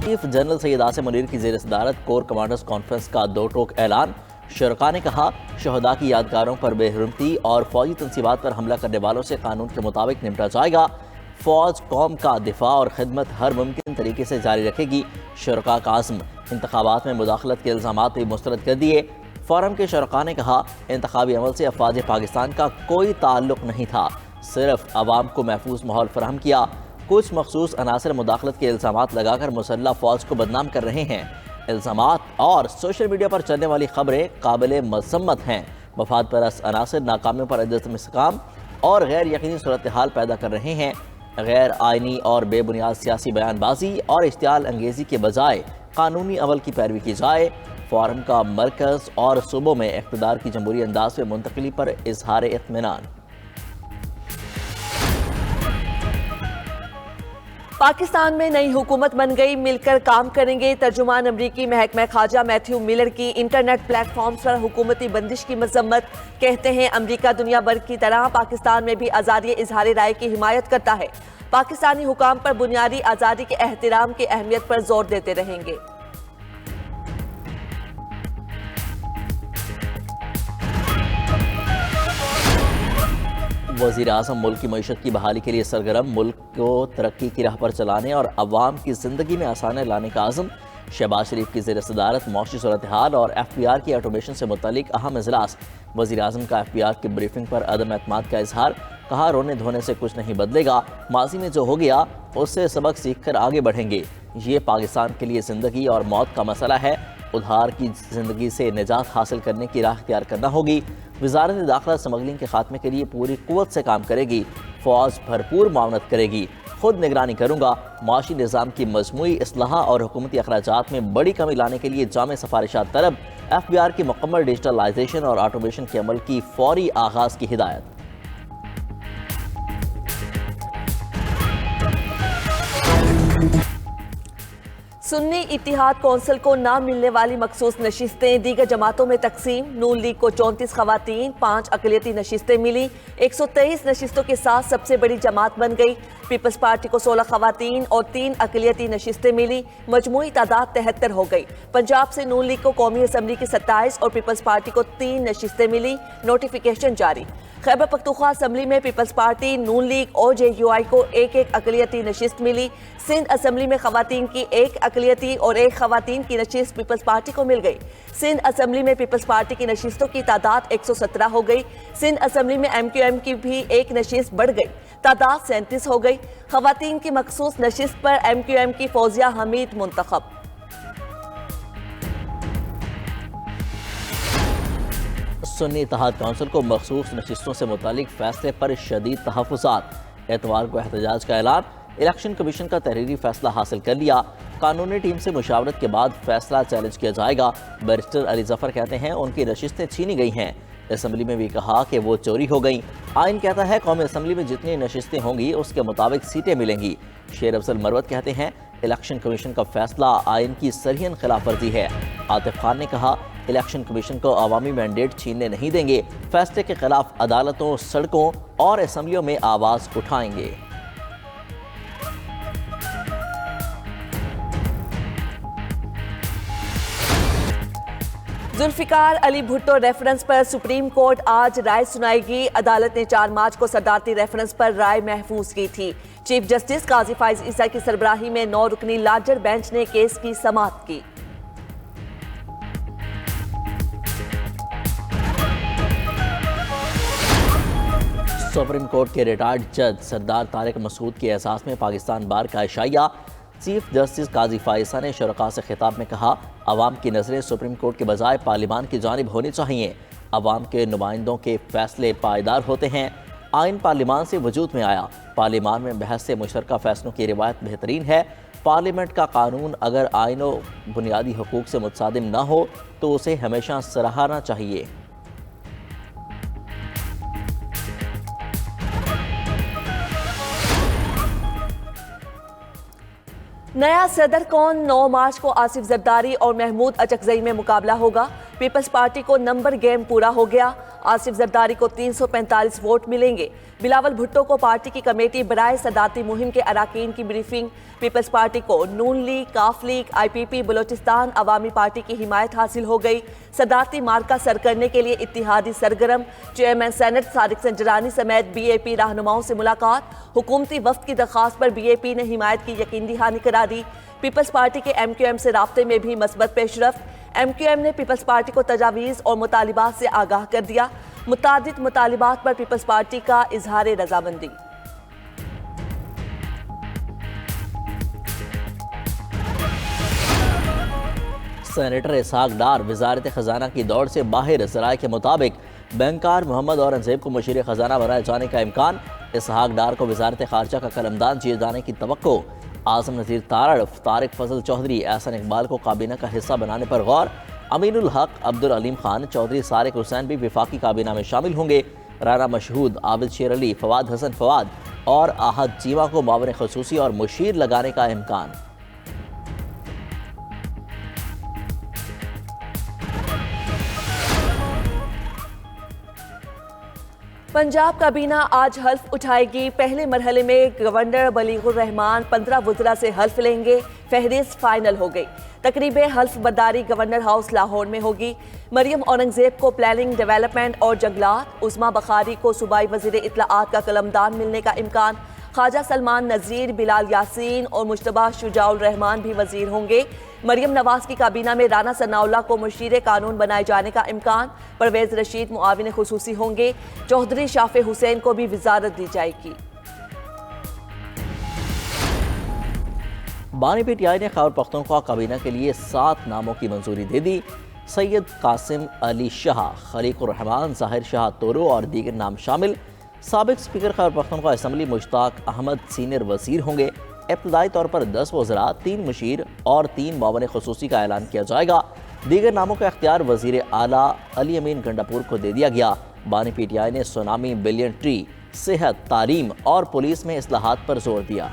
Chief general Syed Asim Munir की ज़ेर सदारत कोर कमांडर्स कॉन्फ्रेंस का दो टोक ऐलान। शुरका ने कहा, शहदा की यादगारों पर बेहरमती और फौजी तनसीबात पर हमला करने वालों से कानून के मुताबिक निपटा जाएगा। फौज कौम का दिफा और खिदमत हर मुमकिन तरीके से जारी रखेगी। शुरका का आज़म। इंतखाबात में मुदाखलत के इल्ज़ामात भी मुस्तरद कर दिए। फोरम के शुरका ने कहा, इंतखाबी अमल से अफवाज पाकिस्तान का कोई ताल्लुक नहीं था, सिर्फ अवाम को महफूज माहौल फराहम किया। कुछ मखसूस अनासर मुदाखलत के इल्ज़ामात लगाकर मुसल्लह फौज को बदनाम कर रहे हैं। इल्ज़ामात और सोशल मीडिया पर चलने वाली खबरें काबिल मज़म्मत हैं। मफाद परस्त अनासर नाकामियों पर इस्तेमाल और गैर यकीनी सूरत हाल पैदा कर रहे हैं। गैर आइनी और बेबुनियाद सियासी बयानबाजी और इश्तियाल अंगेज़ी के बजाय कानूनी अमल की पैरवी की जाए। फोरम का मरकज़ और सूबों में इक़्तिदार की जमहूरी अंदाज में मुंतकिली पर इजहार इत्मीनान। पाकिस्तान में नई हुकूमत बन गई, मिलकर काम करेंगे। तर्जुमान अमरीकी महकमा खारजा मैथ्यू मिलर की इंटरनेट प्लेटफॉर्म्स पर हुकूमती बंदिश की मजम्मत। कहते हैं, अमरीका दुनिया भर की तरह पाकिस्तान में भी आज़ादी इजहार राय की हिमायत करता है। पाकिस्तानी हुकाम पर बुनियादी आज़ादी के एहतराम की अहमियत पर जोर देते रहेंगे। वज़ीर आज़म मुल्क की मईशत की बहाली के लिए सरगर्म। मुल्क को तरक्की की राह पर चलाने और अवाम की ज़िंदगी में आसानी लाने का आज़म। शहबाज शरीफ की ज़ेर सदारत मौशी सूरत हाल और FPR की ऑटोमेशन से मुतल्लिक अहम इजलास। वज़ीर आज़म का FPR की ब्रीफिंग पर अदम एतमाद का इजहार। कहा, रोने धोने से कुछ नहीं बदलेगा, माजी में जो हो गया उससे सबक सीख कर आगे बढ़ेंगे। ये पाकिस्तान के लिए ज़िंदगी और मौत का मसला है। उधार की ज़िंदगी से निजात हासिल करने की राह इख्तियार करना होगी। वज़ारत दाखिला स्मगलिंग के खात्मे के लिए पूरी कुव्वत से काम करेगी। फौज भरपूर मावनत करेगी। खुद निगरानी करूँगा। माशी निज़ाम की मजमूई इस्लाह और हुकूमती अखराजात में बड़ी कमी लाने के लिए जामे सफारिशात तलब। FPR की मुकम्मल डिजिटलाइजेशन और ऑटोमेशन के अमल की फौरी आगाज़ की हिदायत। सुन्नी इत्तिहाद कौंसिल को ना मिलने वाली मखसूस नशिस्तें, दीगर जमातों में तकसीम। नून लीग को 34 खवातीन, 5 अक़लियती नशिस्तें मिली। 123 नशिस्तों के साथ सबसे बड़ी जमात बन गई। पीपल्स पार्टी को 16 खवातीन और 3 अक़लियती नशिस्तें मिली। मजमूई तादाद 73 हो गई। पंजाब से नून लीग को कौमी असम्बली की 27 और पीपल्स पार्टी को 3 नशिस्तें मिली। नोटिफिकेशन जारी। खैबर पख्तूनख्वा असम्बली में पीपल्स पार्टी, नून लीग और JUI को 1-1 अक़लियती नशिस्त मिली। सिंध असम्बली में खवातीन की 1 अक़लियती और 1 खवातीन की नशिस्त पीपल्स पार्टी को मिल गई। सिंध असम्बली में पीपल्स पार्टी की नशिस्तों की तादाद 117 हो गई। सिंध असम्बली में MQM की भी 1 नशिस्त बढ़ गई, तादाद 37 हो गई। खवातीन की मखसूस नशिस्त पर MQM की फौजिया हमीद मुंतखब। सुन्नी इत्तेहाद काउंसिल को मखसूस नशिस्तों से मुतालिक फैसले पर शदीद तहफ़्फ़ुज़ात। एतवार को एहतजाज का ऐलान। इलेक्शन कमीशन का तहरीरी फैसला हासिल कर लिया। कानूनी टीम से मुशावरत के बाद फैसला चैलेंज किया जाएगा। बैरिस्टर अली जफर कहते हैं, उनकी नशिस्तें छीनी गई हैं। असम्बली में भी कहा कि वो चोरी हो गई। आइन कहता है कौमी असम्बली में जितनी नशिस्तें होंगी उसके मुताबिक सीटें मिलेंगी। शेर अफजल मरवत कहते हैं, इलेक्शन कमीशन का फैसला आइन की सरहियन खिलाफ वर्जी है। आतिफ खान ने कहा, इलेक्शन कमीशन को अवामी मैंडेट छीनने नहीं देंगे। फैसले के खिलाफ अदालतों, सड़कों और असम्बलियों में आवाज़ उठाएंगे। जुल्फिकार अली भुट्टो रेफरेंस पर सुप्रीम कोर्ट आज राय सुनाएगी। अदालत ने 4 मार्च को सदारती रेफरेंस पर राय महफूज की थी। चीफ जस्टिस काजी फाइज ईसा की सरबराही में 9 रुकनी लार्जर बेंच ने केस की समाअत की। सुप्रीम कोर्ट के रिटायर्ड जज सरदार तारिक मसूद के एहसास में पाकिस्तान बार का इशाया। चीफ जस्टिस काजी फाइसा ने शुरका से खिताब में कहा, अवाम की नज़रें सुप्रीम कोर्ट के बजाय पार्लियामान की जानिब होनी चाहिए। अवाम के नुमाइंदों के फैसले पायदार होते हैं। आइन पार्लियामान से वजूद में आया। पार्लियामान में बहस से मुशतरका फैसलों की रिवायत बेहतरीन है। पार्लियामेंट का कानून अगर आइन और बुनियादी हकूक़ से मुतसादिम न हो तो उसे हमेशा सराहना चाहिए। नया सदर कौन? 9 मार्च को आसिफ जरदारी और महमूद अचकजई में मुकाबला होगा। पीपल्स पार्टी को नंबर गेम पूरा हो गया। आसिफ जरदारी को 345 वोट मिलेंगे। बिलावल भुट्टो को पार्टी की कमेटी बराए सदाती मुहिम के अराकीन की ब्रीफिंग। पीपल्स पार्टी को नून लीग, काफ लीग, IPP, बलोचिस्तान अवामी पार्टी की हिमायत हासिल हो गई। सदाती मार्का सर करने के लिए इत्तिहादी सरगर्म। चेयरमैन सेनेट सादिक संजरानी समेत BAP रहनुमाओं से मुलाकात। हुकूमती वफ्द की दरख्वास्त पर BAP ने हिमायत की यकीन दहानी करा दी। पीपल्स पार्टी के MQM से राब्ते में भी मस्बत पेशरफ्त। MQM ने पीपल्स पार्टी को तजावीज़ और मुतालिबात से आगाह कर दिया। मुतादिद मुतालिबात पर पीपल्स पार्टी का इजहार रजामंदी। सेनेटर इसहाक डार वजारत खजाना की दौड़ से बाहर। ज़राए के मुताबिक बैंकार मोहम्मद औरंगजेब को मुशीर खजाना बनाए जाने का इम्कान। इसहाक डार को वजारत खारजा का कलमदान किए जाने की तवक्को। आज़म नज़ीर तारड़, तारिक फजल चौधरी, एहसन इकबाल को काबीना का हिस्सा बनाने पर गौर। अमीनुल हक, अब्दुल अलीम खान, चौधरी सारिक हुसैन भी विफाकी काबीना में शामिल होंगे। राना मशहूद, आबिद शेर अली, फवाद हसन फवाद और आहद चीमा को मावन खसूसी और मुशीर लगाने का इम्कान। पंजाब काबीना आज हल्फ उठाएगी। पहले मरहले में गवर्नर बलीगुर रहमान 15 वज़रा से हल्फ लेंगे। फहरिस्त फाइनल हो गई। तकरीब हल्फ बर्दारी गवर्नर हाउस लाहौर में होगी। मरियम औरंगजेब को प्लानिंग, डेवलपमेंट और जंगलात, उस्मा बखारी को सूबाई वज़ीर इत्तलाआत का कलमदान मिलने का इम्कान। ख्वाजा सलमान नज़ीर, बिलाल यासीन और मुश्तबा शुजाउल रहमान भी वज़ीर होंगे। मरियम नवाज की काबीना में राना सनाउल्लाह को मुशीर कानून बनाए जाने का इम्कान। परवेज़ रशीद मुआविन खुसूसी होंगे। चौधरी शाफे हुसैन को भी वजारत दी जाएगी। बानी PTI ने खैबर पख्तूनख्वा काबीना के लिए 7 नामों की मंजूरी दे दी। सैयद कासिम अली शाह, खलीकुर रहमान, ज़ाहिर शाह तोरो और दीगर नाम शामिल। साबिक speaker Khyber Pakhtunkhwa assembly Mushtaq Ahmad senior वजीर होंगे। इब्तदाई तौर पर 10 वज़रा, 3 मुशीर और 3 मावन खसूसी का ऐलान किया जाएगा। दीगर नामों का इख्तियार वजीर आला अली अमीन गंडापुर को दे दिया गया। बानी PTI ने सुनामी, बिलियन ट्री, सेहत, तालीम और पुलिस में इस्लाहात पर जोर दिया।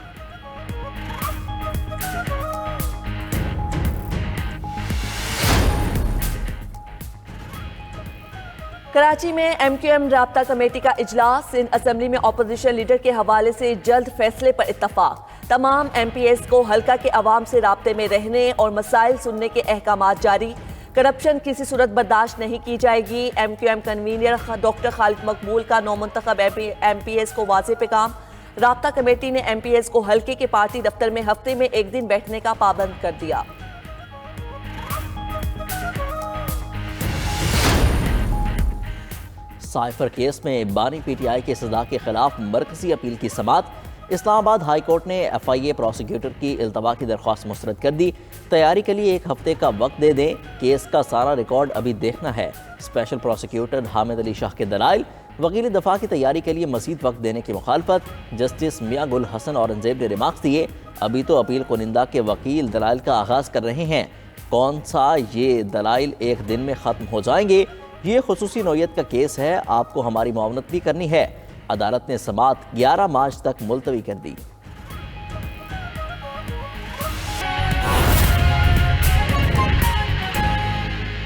कराची में MQM राब्ता कमेटी का इजलास। सिंध असम्बली में अपोजिशन लीडर के हवाले से जल्द फैसले पर इत्तफाक। तमाम MPs को हल्का के अवाम से राब्ते में रहने और मसाइल सुनने के अहकामात जारी। करप्शन किसी सूरत बर्दाश्त नहीं की जाएगी। MQM कन्वीनर डॉक्टर खालिद मकबूल का नौमुंतखब MPs को वाज़े पैगाम। राब्ता कमेटी ने MPs को हल्के के पार्टी दफ्तर में हफ्ते में 1 दिन बैठने का पाबंद कर दिया। साइफर केस में बानी PTI की सजा के खिलाफ मरकजी अपील की समात। इस्लामाबाद हाई कोर्ट ने FIA प्रोसिक्यूटर की इल्तवा की दरख्वास्त मुस्तरद कर दी। तैयारी के लिए 1 हफ्ते का वक्त दे दें। केस का सारा रिकॉर्ड अभी देखना है। स्पेशल प्रोसिक्यूटर हामिद अली शाह के दलाइल। वकील दफा की तैयारी के लिए मजीद वक्त देने की मुखालफत। जस्टिस मियां गुल हसन औरंगजेब ने रिमार्क्स दिए, अभी तो अपील कुनिंदा के वकील दलाइल का आगाज़ कर रहे हैं। कौन सा ये दलाइल 1 दिन में ख़त्म हो जाएंगे? ये खुसूसी नौयत का केस है, आपको हमारी मुआवनत भी करनी है। अदालत ने समात 11 मार्च तक मुलतवी कर दी।